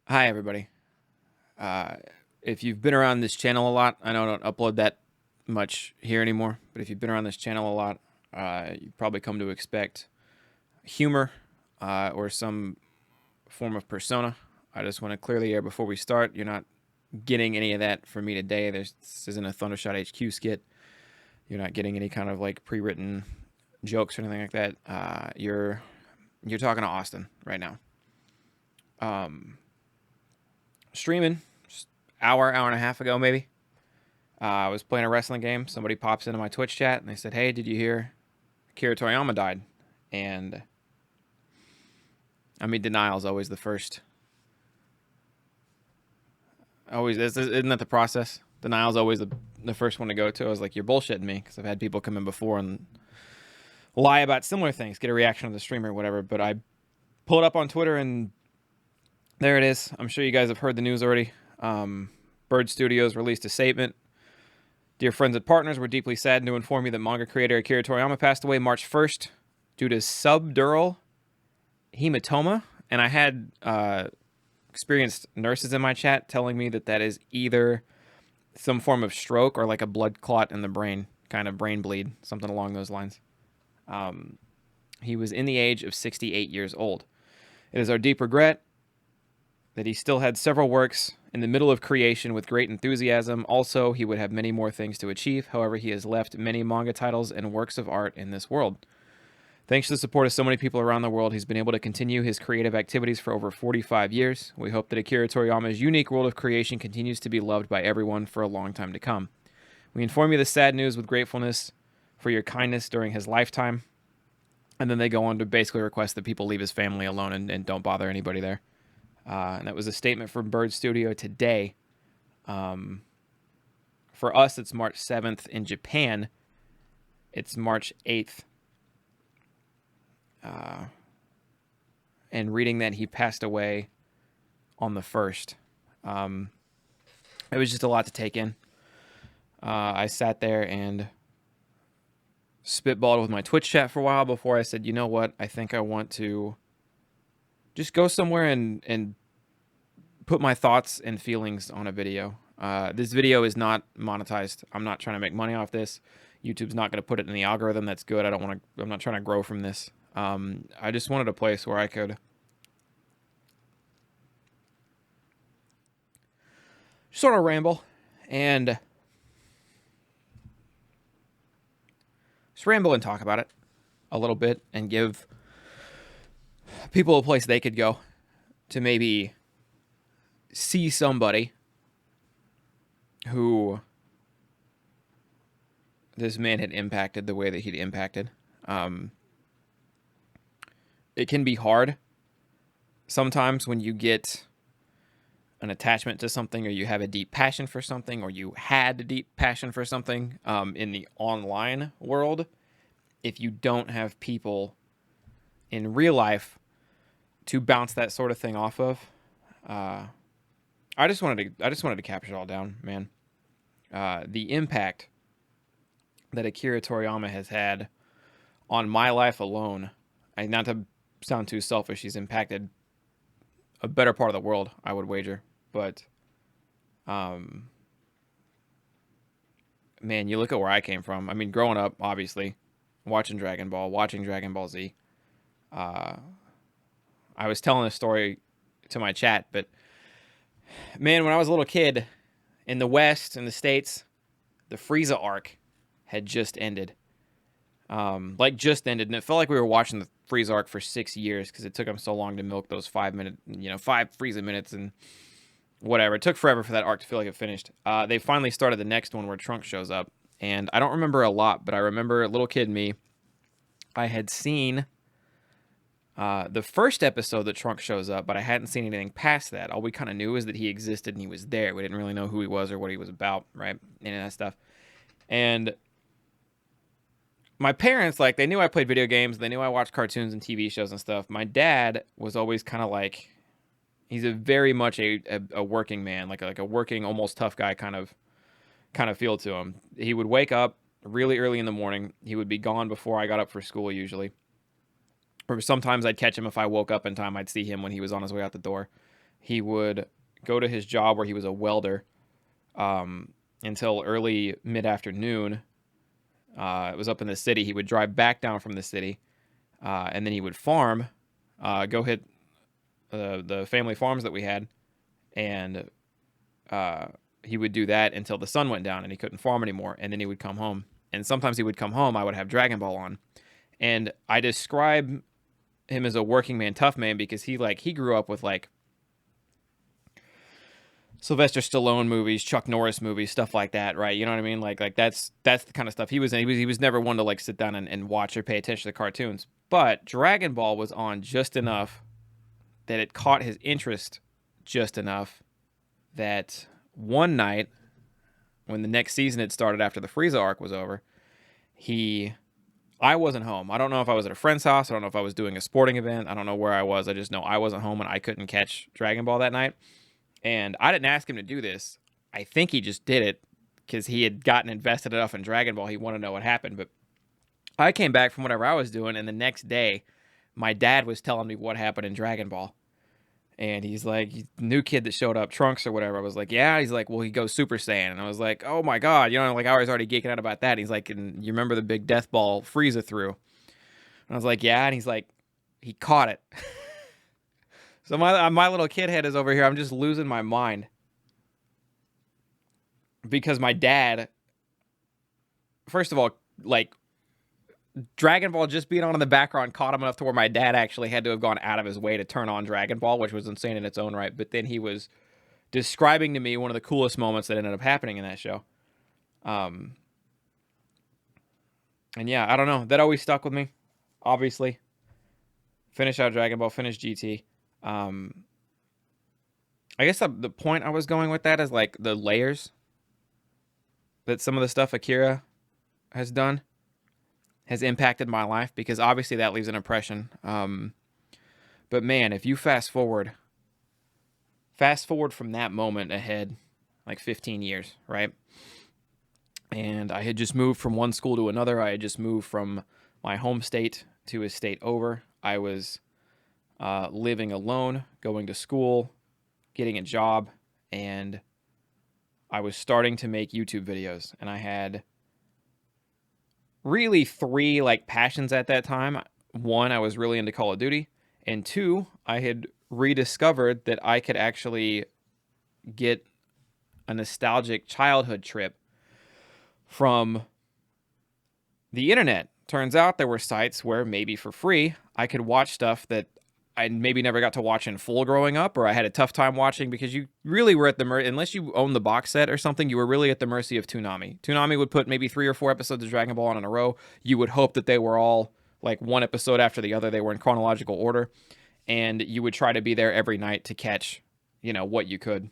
Hi, everybody. Uh, if you've been around this channel a lot, I know I don't upload that much here anymore, but if you've been around this channel a lot, you've probably come to expect humor or some form of persona. I just want to clear the air before we start. You're not getting any of that from me today. This isn't a Thundershot HQ skit. You're not getting any kind of like pre-written jokes or anything like that. You're talking to Austin right now. Streaming just hour and a half ago, maybe. I was playing a wrestling game. Somebody pops into my Twitch chat and they said, "Hey, did you hear Akira Toriyama died?" And I mean, denial is always the first. Always isn't that the process? Denial is always the first one to go to. I was like, "You're bullshitting me," because I've had people come in before and lie about similar things, get a reaction on the stream or whatever. But I pull it up on Twitter and there it is. I'm sure you guys have heard the news already. Bird Studios released a statement. Dear friends and partners, we're deeply saddened to inform you that manga creator Akira Toriyama passed away March 1st due to subdural hematoma. And I had experienced nurses in my chat telling me that that is either some form of stroke or like a blood clot in the brain, kind of brain bleed, something along those lines. He was in the age of 68 years old. It is our deep regret that he still had several works in the middle of creation with great enthusiasm. Also, he would have many more things to achieve. However, he has left many manga titles and works of art in this world. Thanks to the support of so many people around the world, he's been able to continue his creative activities for over 45 years. We hope that Akira Toriyama's unique world of creation continues to be loved by everyone for a long time to come. We inform you the sad news with gratefulness for your kindness during his lifetime. And then they go on to basically request that people leave his family alone and don't bother anybody there. And that was a statement from Bird Studio today. For us, it's March 7th. In Japan, it's March 8th. And reading that he passed away on the 1st. It was just a lot to take in. I sat there and spitballed with my Twitch chat for a while before I said, you know what, I think I want to just go somewhere and put my thoughts and feelings on a video. This video is not monetized. I'm not trying to make money off this. YouTube's not going to put it in the algorithm. That's good. I'm not trying to grow from this. I just wanted a place where I could sort of ramble and just ramble and talk about it a little bit and give people a place they could go to maybe see somebody who this man had impacted the way that he'd impacted. It can be hard sometimes when you get an attachment to something or you have a deep passion for something or you had a deep passion for something in the online world. If you don't have people in real life to bounce that sort of thing off of, I just wanted to capture it all down, man. The impact that Akira Toriyama has had on my life alone, and not to sound too selfish, he's impacted a better part of the world, I would wager. But, man, you look at where I came from. I mean, growing up, obviously, watching Dragon Ball, watching Dragon Ball Z. I was telling a story to my chat, but man, when I was a little kid in the West, in the States, the Frieza arc had just ended. Just ended, and it felt like we were watching the Frieza arc for 6 years because it took them so long to milk those 5 Frieza minutes and whatever. It took forever for that arc to feel like it finished. They finally started the next one where Trunks shows up, and I don't remember a lot, but I remember a little kid me. I had seen the first episode that Trunks shows up, but I hadn't seen anything past that. All we kind of knew is that he existed and he was there. We didn't really know who he was or what he was about, right? Any of that stuff. And my parents, like, they knew I played video games. They knew I watched cartoons and TV shows and stuff. My dad was always kind of like, he's a very much a working man, like a working, almost tough guy kind of feel to him. He would wake up really early in the morning. He would be gone before I got up for school usually. Or sometimes I'd catch him if I woke up in time. I'd see him when he was on his way out the door. he would go to his job where he was a welder until early mid-afternoon. It was up in the city. He would drive back down from the city, and then he would farm, go hit the family farms that we had, and he would do that until the sun went down and he couldn't farm anymore, and then he would come home. And sometimes he would come home, I would have Dragon Ball on. And I describe him as a working man, tough man, because he grew up with like Sylvester Stallone movies, Chuck Norris movies, stuff like that, right? You know what I mean? Like that's the kind of stuff he was in. He was never one to like sit down and watch or pay attention to cartoons. But Dragon Ball was on just enough that it caught his interest just enough that one night, when the next season had started after the Frieza arc was over, I wasn't home. I don't know if I was at a friend's house. I don't know if I was doing a sporting event. I don't know where I was. I just know I wasn't home and I couldn't catch Dragon Ball that night. And I didn't ask him to do this. I think he just did it because he had gotten invested enough in Dragon Ball. He wanted to know what happened. But I came back from whatever I was doing, and the next day, my dad was telling me what happened in Dragon Ball. And he's like, new kid that showed up, Trunks or whatever. I was like, yeah. He's like, well, he goes Super Saiyan. And I was like, oh my God. You know, like I was already geeking out about that. And he's like, and you remember the big death ball Frieza threw? And I was like, yeah. And he's like, he caught it. So my little kid head is over here. I'm just losing my mind. Because my dad, first of all, like, Dragon Ball just being on in the background caught him enough to where my dad actually had to have gone out of his way to turn on Dragon Ball, which was insane in its own right. But then he was describing to me one of the coolest moments that ended up happening in that show. And yeah, I don't know. That always stuck with me, obviously. Finish out Dragon Ball, finish GT. I guess the point I was going with that is like the layers that some of the stuff Akira has done has impacted my life, because obviously that leaves an impression. But man, if you fast forward from that moment ahead, like 15 years, right? And I had just moved from one school to another. I had just moved from my home state to a state over. I was living alone, going to school, getting a job, and I was starting to make YouTube videos. And I had really 3 like passions at that time. 1, I was really into Call of Duty, and 2, I had rediscovered that I could actually get a nostalgic childhood trip from the internet. Turns out there were sites where maybe for free I could watch stuff that I maybe never got to watch in full growing up, or I had a tough time watching, because you really were at the mercy, unless you owned the box set or something, you were really at the mercy of Toonami. Toonami would put maybe 3 or 4 episodes of Dragon Ball on in a row. You would hope that they were all like one episode after the other. They were in chronological order, and you would try to be there every night to catch, you know, what you could.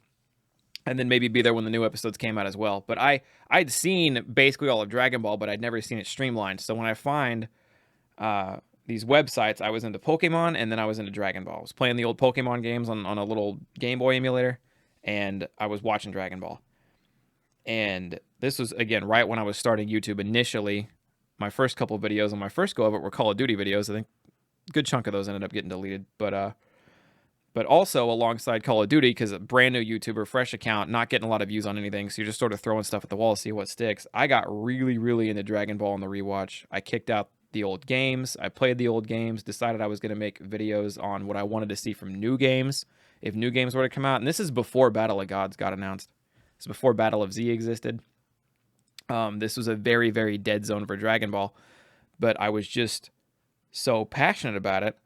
And then maybe be there when the new episodes came out as well. But I'd seen basically all of Dragon Ball, but I'd never seen it streamlined. So when I find these websites, I was into Pokemon, and then I was into Dragon Ball. I was playing the old Pokemon games on a little Game Boy emulator, and I was watching Dragon Ball. And this was, again, right when I was starting YouTube initially. My first couple of videos on my first go of it were Call of Duty videos. I think a good chunk of those ended up getting deleted. But also alongside Call of Duty, because a brand new YouTuber, fresh account, not getting a lot of views on anything, so you're just sort of throwing stuff at the wall to see what sticks. I got really, really into Dragon Ball on the rewatch. I kicked out the old games. I played the old games, decided I was going to make videos on what I wanted to see from new games, if new games were to come out. And this is before Battle of Gods got announced. It's before Battle of Z existed. This was a very, very dead zone for Dragon Ball. But I was just so passionate about it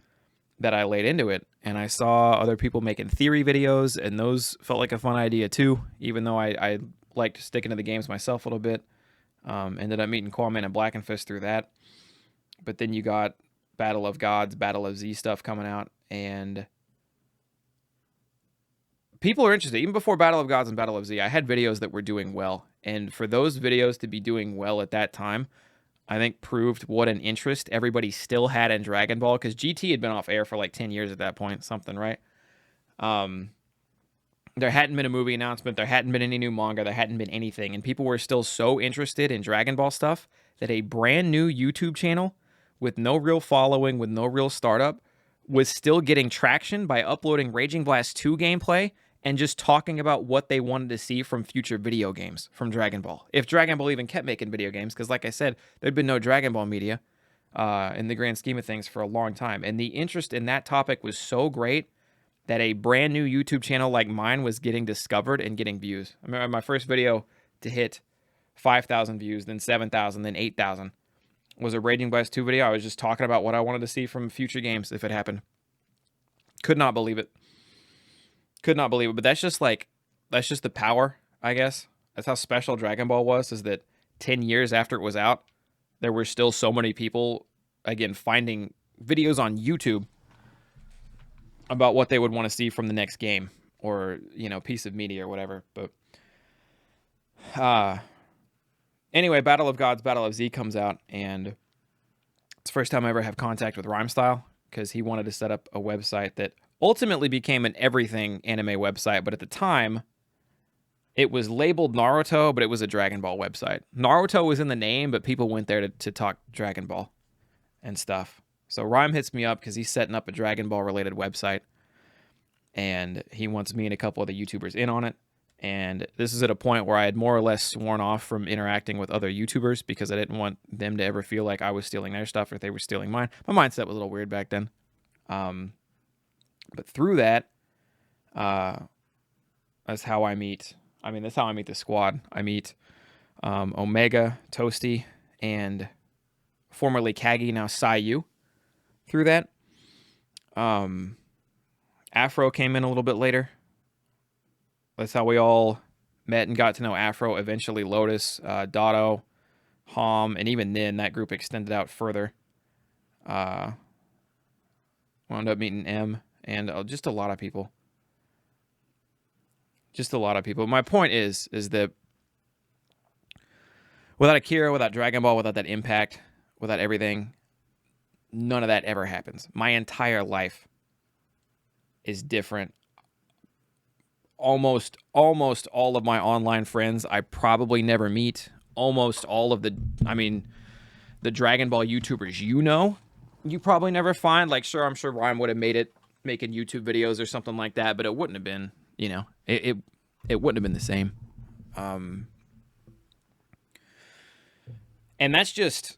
that I laid into it. And I saw other people making theory videos, and those felt like a fun idea too, even though I liked sticking to the games myself a little bit. Ended up meeting Kwame and Black and Fist through that. But then you got Battle of Gods, Battle of Z stuff coming out, and people are interested. Even before Battle of Gods and Battle of Z, I had videos that were doing well. And for those videos to be doing well at that time, I think proved what an interest everybody still had in Dragon Ball, because GT had been off air for like 10 years at that point, something, right? There hadn't been a movie announcement, there hadn't been any new manga, there hadn't been anything, and people were still so interested in Dragon Ball stuff that a brand new YouTube channel with no real following, with no real startup, was still getting traction by uploading Raging Blast 2 gameplay and just talking about what they wanted to see from future video games from Dragon Ball. If Dragon Ball even kept making video games, because like I said, there'd been no Dragon Ball media in the grand scheme of things for a long time. And the interest in that topic was so great that a brand new YouTube channel like mine was getting discovered and getting views. I remember my first video to hit 5,000 views, then 7,000, then 8,000 was a Raging Blast 2 video. I was just talking about what I wanted to see from future games if it happened. Could not believe it. Could not believe it. But that's just the power, I guess. That's how special Dragon Ball was, is that 10 years after it was out, there were still so many people, again, finding videos on YouTube about what they would want to see from the next game or, piece of media or whatever. But anyway, Battle of Gods, Battle of Z comes out, and it's the first time I ever have contact with Rhymestyle, because he wanted to set up a website that ultimately became an everything anime website, but at the time, it was labeled Naruto, but it was a Dragon Ball website. Naruto was in the name, but people went there to talk Dragon Ball and stuff. So Rhyme hits me up because he's setting up a Dragon Ball related website, and he wants me and a couple of the YouTubers in on it. And this is at a point where I had more or less sworn off from interacting with other YouTubers because I didn't want them to ever feel like I was stealing their stuff or if they were stealing mine. My mindset was a little weird back then. But through that, that's how I meet. That's how I meet the squad. I meet Omega, Toasty, and formerly Kagi, now Sayu. Through that, Afro came in a little bit later. That's how we all met and got to know Afro. Eventually, Lotus, Dotto, Hom, and even then, that group extended out further. Wound up meeting M and just a lot of people. Just a lot of people. My point is that without Akira, without Dragon Ball, without that impact, without everything, none of that ever happens. My entire life is different. Almost all of my online friends I probably never meet. Almost all of the Dragon Ball YouTubers you probably never find. Like, sure, I'm sure Ryan would have made it making YouTube videos or something like that, but it wouldn't have been, it wouldn't have been the same. And that's just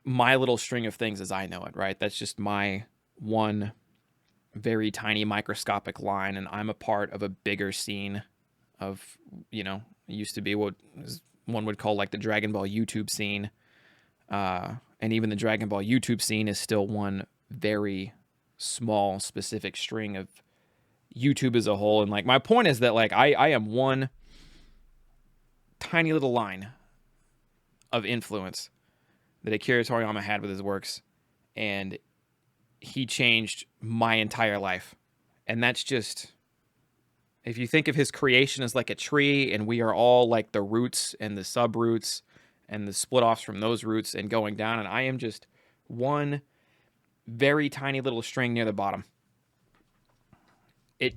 my little string of things as I know it, right? That's just my one very tiny microscopic line, and I'm a part of a bigger scene of, it used to be what one would call like the Dragon Ball YouTube scene. And even the Dragon Ball YouTube scene is still one very small, specific string of YouTube as a whole. And like, my point is that like, I am one tiny little line of influence that Akira Toriyama had with his works, and he changed my entire life. And that's just, if you think of his creation as like a tree, and we are all like the roots and the subroots and the split offs from those roots and going down, and I am just one very tiny little string near the bottom. It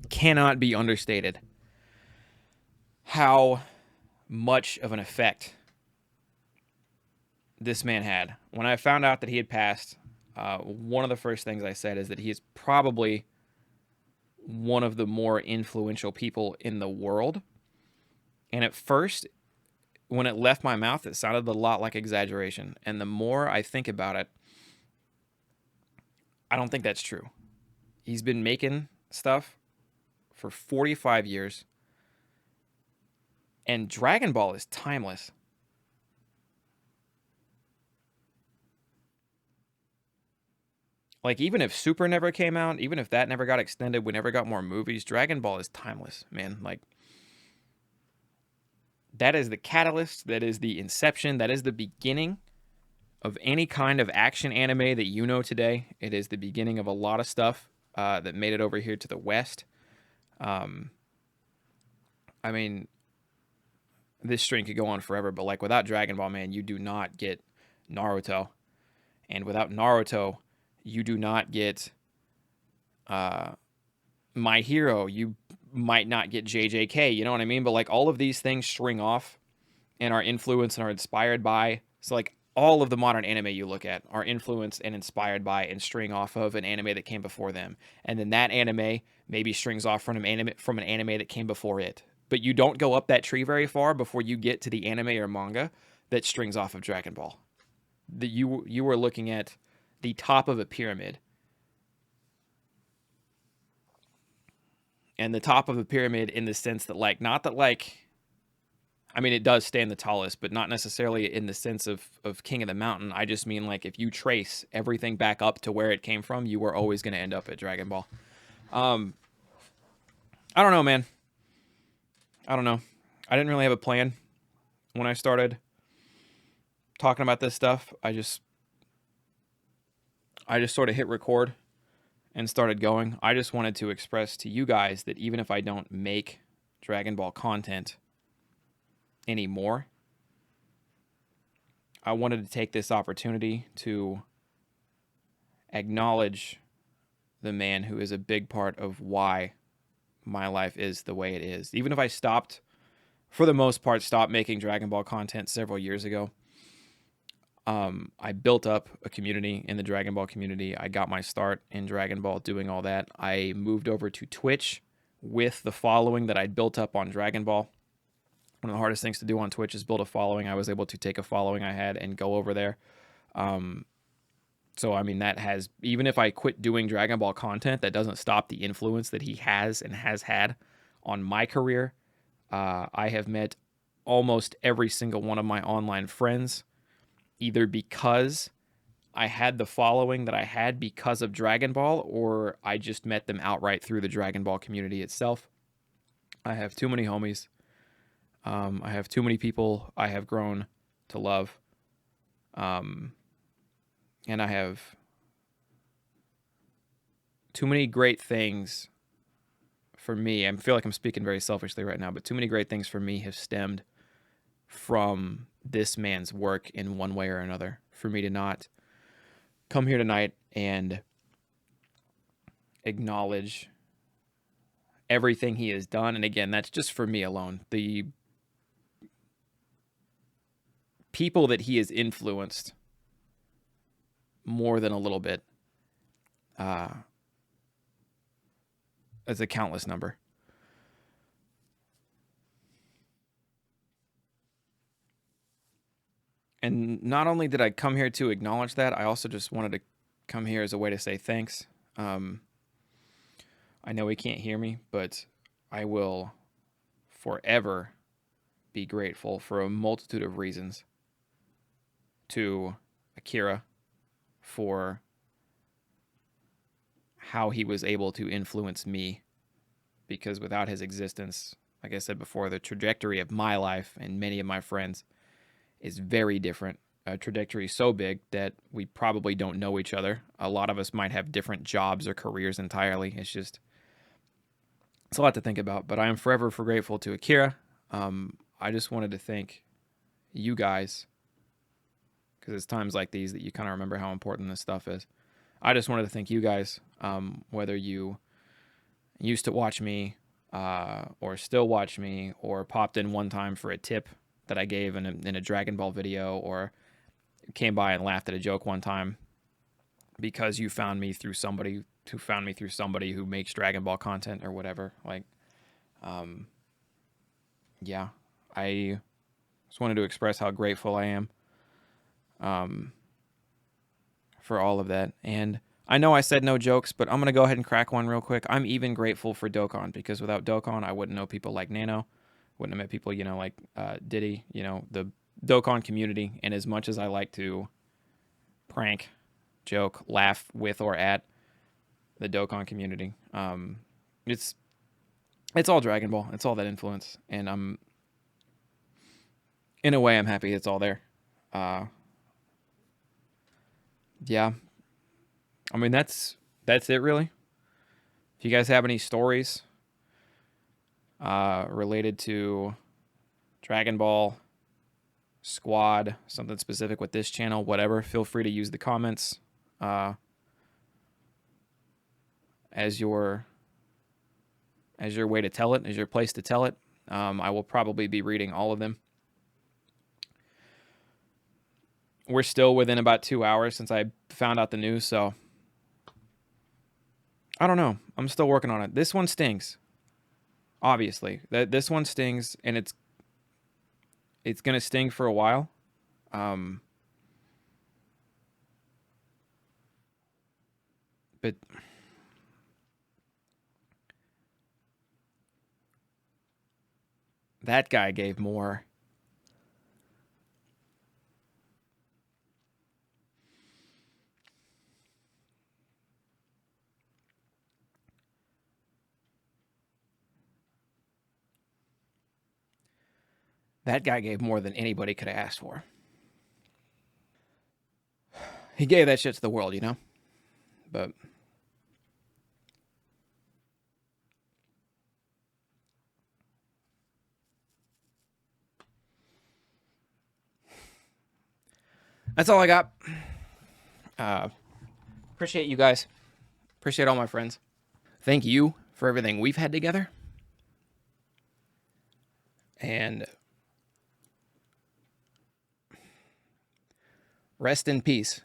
cannot be understated how much of an effect this man had. When I found out that he had passed, one of the first things I said is that he is probably one of the more influential people in the world. And at first, when it left my mouth, it sounded a lot like exaggeration. And the more I think about it, I don't think that's true. He's been making stuff for 45 years. And Dragon Ball is timeless. Like, even if Super never came out, even if that never got extended, we never got more movies, Dragon Ball is timeless, man. Like, that is the catalyst, that is the inception, that is the beginning of any kind of action anime that you know today. It is the beginning of a lot of stuff that made it over here to the West. This string could go on forever, but like, without Dragon Ball, man, you do not get Naruto. And without Naruto, you do not get My Hero. You might not get JJK, you know what I mean? But like, all of these things string off and are influenced and are inspired by. So like, all of the modern anime you look at are influenced and inspired by and string off of an anime that came before them. And then that anime maybe strings off from an anime that came before it. But you don't go up that tree very far before you get to the anime or manga that strings off of Dragon Ball. You were looking at the top of a pyramid. And the top of a pyramid in the sense that, like, not that, like, I mean, it does stand the tallest, but not necessarily in the sense of King of the Mountain. I just mean, like, if you trace everything back up to where it came from, you were always going to end up at Dragon Ball. I don't know, man. I don't know. I didn't really have a plan when I started talking about this stuff. I just sort of hit record and started going. I just wanted to express to you guys that even if I don't make Dragon Ball content anymore, I wanted to take this opportunity to acknowledge the man who is a big part of why my life is the way it is. Even if I stopped, for the most part, stopped making Dragon Ball content several years ago, I built up a community in the Dragon Ball community. I got my start in Dragon Ball doing all that. I moved over to Twitch with the following that I'd built up on Dragon Ball. One of the hardest things to do on Twitch is build a following. I was able to take a following I had and go over there. So, I mean, that has, even if I quit doing Dragon Ball content, that doesn't stop the influence that he has and has had on my career. I have met almost every single one of my online friends, either because I had the following that I had because of Dragon Ball, or I just met them outright through the Dragon Ball community itself. I have too many homies. I have too many people I have grown to love. And I have too many great things for me. I feel like I'm speaking very selfishly right now, but too many great things for me have stemmed from this man's work in one way or another. For me to not come here tonight and acknowledge everything he has done. And again, that's just for me alone. The people that he has influenced more than a little bit is a countless number. And not only did I come here to acknowledge that, I also just wanted to come here as a way to say thanks. I know he can't hear me, but I will forever be grateful for a multitude of reasons to Akira for how he was able to influence me, because without his existence, like I said before, the trajectory of my life and many of my friends is very different. A trajectory so big that we probably don't know each other. A lot of us might have different jobs or careers entirely. It's a lot to think about, but I am forever grateful to Akira. I just wanted to thank you guys, because it's times like these that you kind of remember how important this stuff is. I just wanted to thank you guys, whether you used to watch me or still watch me, or popped in one time for a tip that I gave in a Dragon Ball video, or came by and laughed at a joke one time because you found me through somebody who makes Dragon Ball content or whatever. Like, yeah, I just wanted to express how grateful I am for all of that. And I know I said no jokes, but I'm going to go ahead and crack one real quick. I'm even grateful for Dokkan, because without Dokkan, I wouldn't know people like Nano. Wouldn't have met people, like Diddy, the Dokkan community. And as much as I like to prank, joke, laugh with or at the Dokkan community, it's all Dragon Ball. It's all that influence. And in a way, I'm happy it's all there. Yeah. I mean, that's it, really. If you guys have any stories related to Dragon Ball, Squad, something specific with this channel, whatever, feel free to use the comments as your way to tell it, as your place to tell it. I will probably be reading all of them. we're still within about 2 hours since I found out the news, so I don't know. I'm still working on it. This one stings. Obviously, this one stings, and it's gonna sting for a while. Um, but that guy gave more. That guy gave more than anybody could have asked for. He gave that shit to the world, you know? But that's all I got. Appreciate you guys. Appreciate all my friends. Thank you for everything we've had together. And rest in peace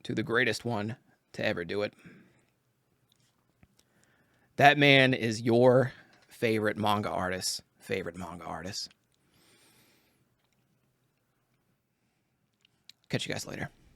to the greatest one to ever do it. That man is your favorite manga artist. Catch you guys later.